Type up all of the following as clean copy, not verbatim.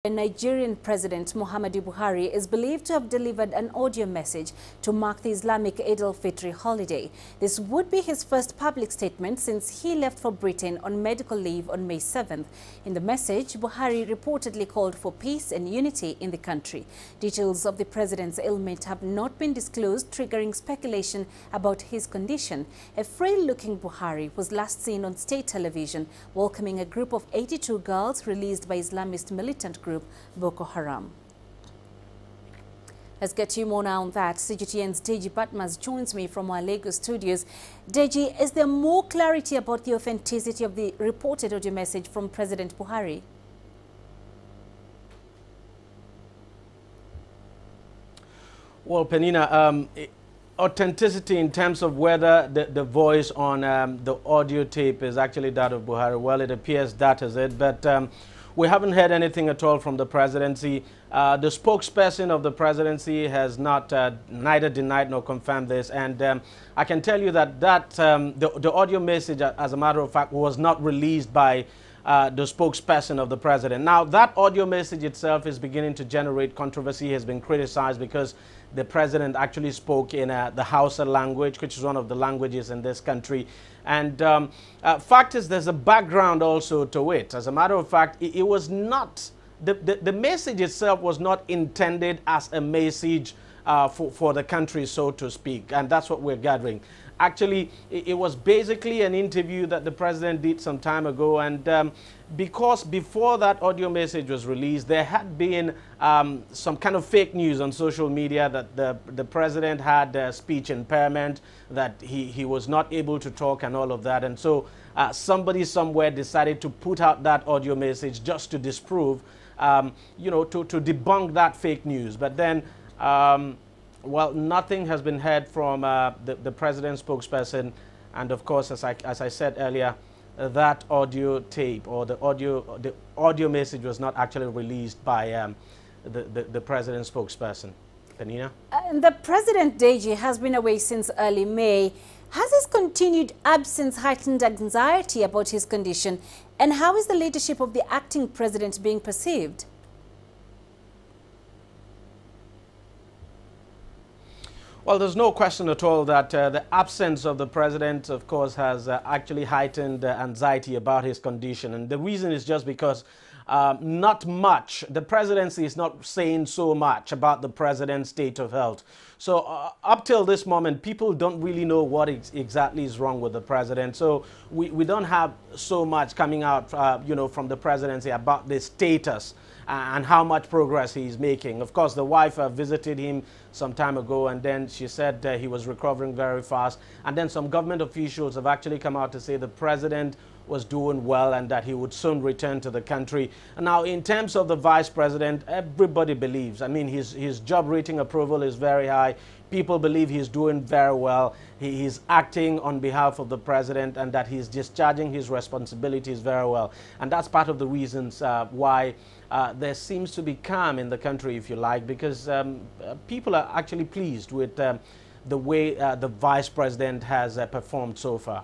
Nigerian President Muhammadu Buhari is believed to have delivered an audio message to mark the Islamic Eid al-Fitr holiday. This would be his first public statement since he left for Britain on medical leave on May 7th. In the message, Buhari reportedly called for peace and unity in the country. Details of the president's ailment have not been disclosed, triggering speculation about his condition. A frail-looking Buhari was last seen on state television welcoming a group of 82 girls released by Islamist militant group Boko Haram. Let's get you more now on that. CGTN's Deji Batmas joins me from our Lagos studios. Deji, is there more clarity about the authenticity of the reported audio message from President Buhari? Well, Penina, authenticity in terms of whether the voice on the audio tape is actually that of Buhari, well, it appears that is it, but we haven't heard anything at all from the presidency. The spokesperson of the presidency has not neither denied nor confirmed this, and I can tell you that the audio message, as a matter of fact, was not released by the spokesperson of the president. Now, that audio message itself is beginning to generate controversy, has been criticized because the president actually spoke in the Hausa language, which is one of the languages in this country. And fact is, there's a background also to it. As a matter of fact, it was not, the message itself was not intended as a message for the country, so to speak. And that's what we're gathering. Actually, it was basically an interview that the president did some time ago. And because before that audio message was released, there had been some kind of fake news on social media that the president had speech impairment, that he was not able to talk and all of that. And so somebody somewhere decided to put out that audio message just to disprove, you know, to debunk that fake news. But then, well, nothing has been heard from the president's spokesperson. And of course, as I said earlier, that audio tape or the audio message was not actually released by the president's spokesperson. Penina? The president, Deji, has been away since early May. Has his continued absence heightened anxiety about his condition? And how is the leadership of the acting president being perceived? Well, there's no question at all that the absence of the president, of course, has actually heightened anxiety about his condition. And the reason is just because not much, the presidency is not saying so much about the president's state of health. So up till this moment, people don't really know what exactly is wrong with the president. So we don't have so much coming out, you know, from the presidency about the status and how much progress he's making. Of course, the wife visited him some time ago, and then she said he was recovering very fast. And then some government officials have actually come out to say the president was doing well and that he would soon return to the country. And now, in terms of the vice president, everybody believes. I mean, his job rating approval is very high. People believe he's doing very well. He's acting on behalf of the president and that he's discharging his responsibilities very well. And that's part of the reasons why there seems to be calm in the country, if you like, because people are actually pleased with the way the vice president has performed so far.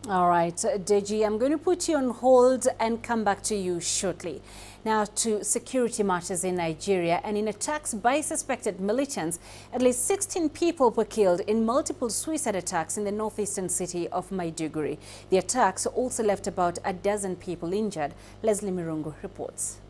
All right, Deji, I'm going to put you on hold and come back to you shortly. Now to security matters in Nigeria, and in attacks by suspected militants, at least 16 people were killed in multiple suicide attacks in the northeastern city of Maiduguri. The attacks also left about a dozen people injured. Leslie Mirungu reports.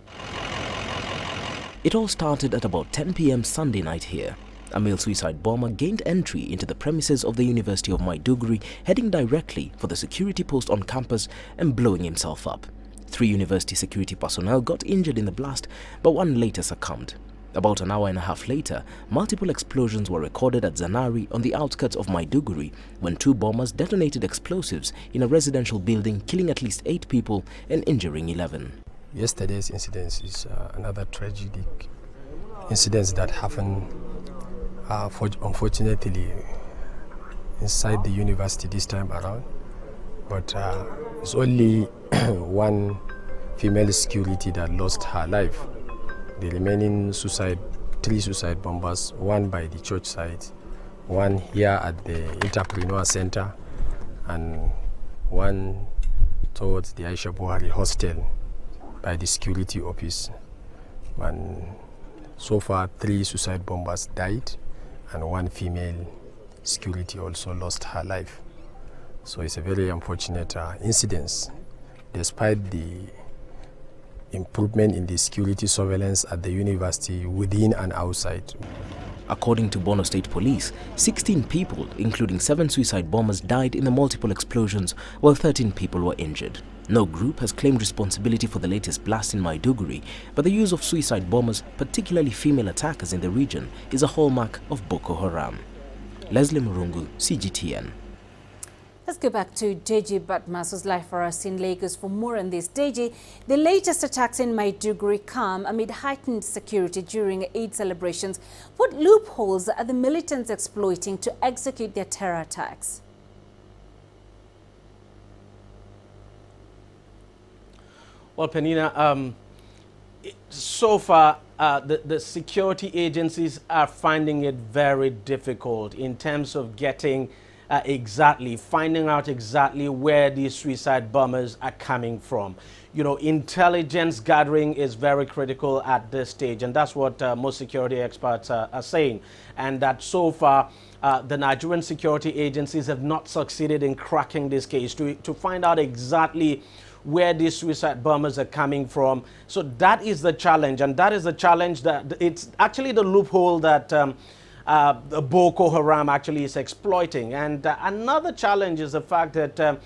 It all started at about 10 p.m. Sunday night here. A male suicide bomber gained entry into the premises of the University of Maiduguri, heading directly for the security post on campus and blowing himself up. 3 university security personnel got injured in the blast, but one later succumbed. About an hour and a half later, multiple explosions were recorded at Zanari on the outskirts of Maiduguri when 2 bombers detonated explosives in a residential building, killing at least 8 people and injuring 11. Yesterday's incident is another tragic incident that happened unfortunately inside the university this time around, but it's only one female security that lost her life. The remaining 3 suicide bombers, one by the church side, one here at the Entrepreneur Center, and one towards the Aisha Buhari hostel by the security office. And so far, 3 suicide bombers died, and 1 female security also lost her life. So it's a very unfortunate incident, despite the improvement in the security surveillance at the university within and outside. According to Borno State Police, 16 people, including 7 suicide bombers, died in the multiple explosions, while 13 people were injured. No group has claimed responsibility for the latest blast in Maiduguri, but the use of suicide bombers, particularly female attackers in the region, is a hallmark of Boko Haram. Leslie Murungu, CGTN. Let's go back to Deji Batmas, who's live for us in Lagos for more on this. Deji, the latest attacks in Maiduguri come amid heightened security during Eid celebrations. What loopholes are the militants exploiting to execute their terror attacks? Well, Penina, so far, the security agencies are finding it very difficult in terms of getting finding out exactly where these suicide bombers are coming from. You know, intelligence gathering is very critical at this stage, and that's what most security experts are saying. And that so far, the Nigerian security agencies have not succeeded in cracking this case to find out exactly where these suicide bombers are coming from. So that is the challenge, and that is the challenge that it's actually the loophole that the Boko Haram actually is exploiting. And another challenge is the fact that,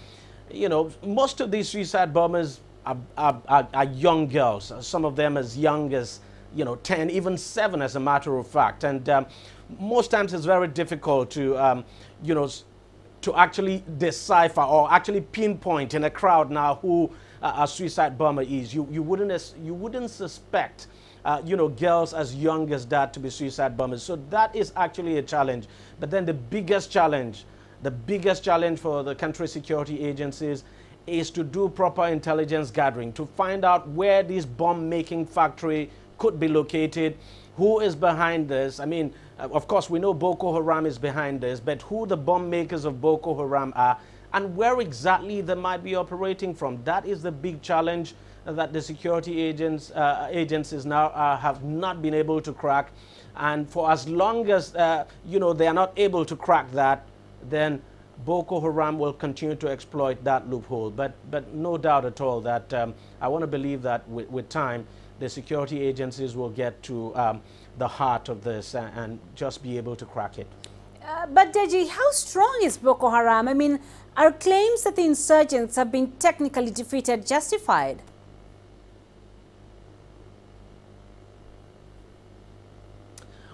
you know, most of these suicide bombers are young girls, some of them as young as, you know, 10, even 7 as a matter of fact. And most times it's very difficult to, you know, to actually decipher or actually pinpoint in a crowd now who a suicide bomber is. You wouldn't suspect you know, girls as young as that to be suicide bombers. So that is actually a challenge. But then the biggest challenge for the country's security agencies is to do proper intelligence gathering, to find out where this bomb-making factory could be located, who is behind this. I mean, of course, we know Boko Haram is behind this, but who the bomb makers of Boko Haram are and where exactly they might be operating from. That is the big challenge that the security agencies now have not been able to crack. And for as long as, you know, they are not able to crack that, then Boko Haram will continue to exploit that loophole. But no doubt at all that I want to believe that with time, the security agencies will get to the heart of this and just be able to crack it. But Deji, how strong is Boko Haram? I mean, are claims that the insurgents have been technically defeated justified?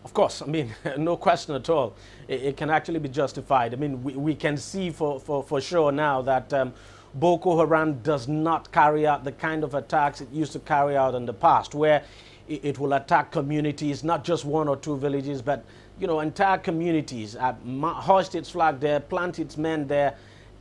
Of course, I mean, no question at all. It can actually be justified. I mean, we can see for sure now that Boko Haram does not carry out the kind of attacks it used to carry out in the past, where it will attack communities, not just 1 or 2 villages, but, you know, entire communities, hoist its flag there, plant its men there,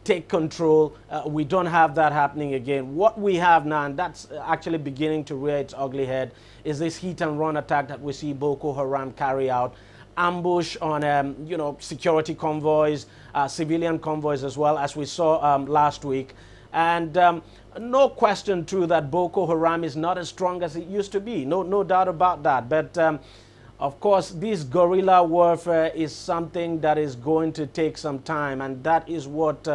take control. We don't have that happening again. What we have now, and that's actually beginning to rear its ugly head, is this hit and run attack that we see Boko Haram carry out. Ambush on, you know, security convoys, civilian convoys as well, as we saw last week. And no question, too, that Boko Haram is not as strong as it used to be. No doubt about that. But of course, this guerrilla warfare is something that is going to take some time, and that is what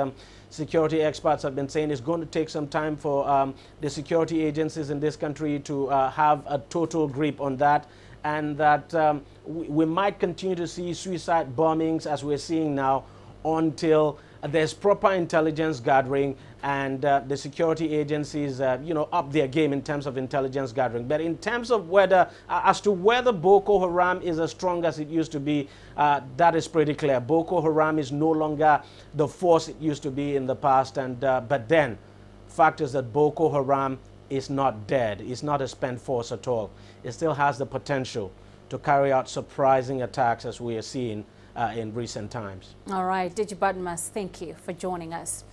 security experts have been saying. It's going to take some time for the security agencies in this country to have a total grip on that, and that we might continue to see suicide bombings as we're seeing now until there's proper intelligence gathering and the security agencies, you know, up their game in terms of intelligence gathering. But in terms of whether, as to whether Boko Haram is as strong as it used to be, that is pretty clear. Boko Haram is no longer the force it used to be in the past. And but then, fact is that Boko Haram is not dead. It's not a spent force at all. It still has the potential to carry out surprising attacks as we are seeing in recent times. All right, Deji Batmas, thank you for joining us.